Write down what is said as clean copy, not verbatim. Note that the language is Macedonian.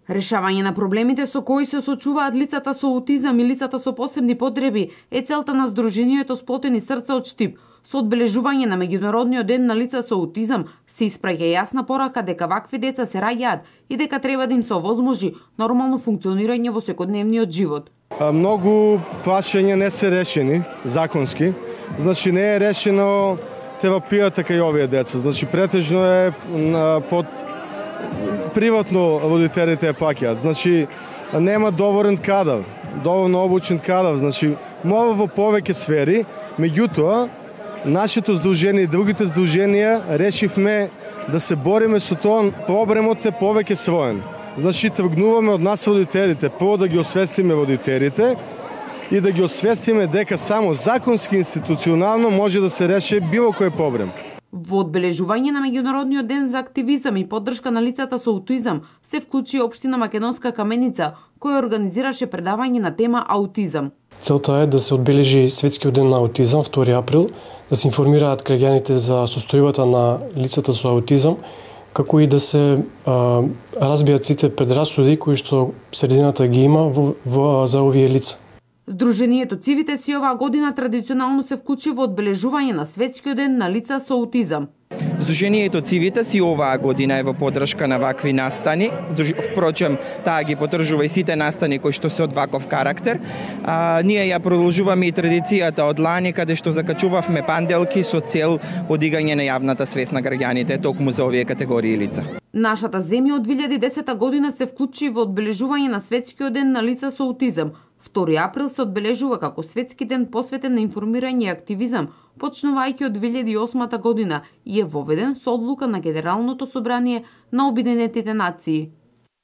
Решавање на проблемите со кои се соочуваат лицата со аутизам и лицата со посебни потреби е целта на Сдруженијето Сплотени срца од Штип. Со одбележување на меѓународниот ден на лица со аутизам се испраќа јасна порака дека вакви деца се раѓаат и дека треба да им се овозможи нормално функционирање во секојдневниот живот. Многу прашања не се решени законски. Значи не е решено терапијата кај овие деца. Значи претежно е под приватно родителите плаќаат. Значи нема доволен кадар, доволно обучен кадар. Значи мора во повеќе сфери. Меѓутоа, нашето здружение и другите здруженија решивме да се бориме со тоа. Проблемот е повеќе своен. Значи тргнуваме од нас родителите, прво да ги освестиме родителите и да ги освестиме дека само законски институционално може да се реши било кој проблем. Во одбележување на меѓународниот ден за активизам и поддршка на лицата со аутизам се вклучи општина Македонска Каменица, која организираше предавање на тема аутизам. Целта е да се одбележи светскиот ден на аутизам 2 април, да се информираат граѓаните за состојбата на лицата со аутизам, како и да се разбијат сите предрасуди кои што средината ги има за овие лица. Сдруженијето Цивитес и оваа година традиционално се вклучи во одбележување на светскиот ден на лица со аутизам. Сдруженијето Цивитес и оваа година е во поддршка на вакви настани. Впрочем, таа ги поддржува и сите настани кои што се од ваков карактер. Ние ја продолжуваме и традицијата од лани каде што закачувавме панделки со цел подигање на јавната свест на граѓаните токму за овие категории лица. Нашата земја од 2010 година се вклучи во одбележување на светскиот ден на лица со аутизам. 2 април се одбележува како светски ден посветен на информирање и активизам, почнувајќи од 2008 година и е воведен со одлука на Генералното собрание на Обединетите нации.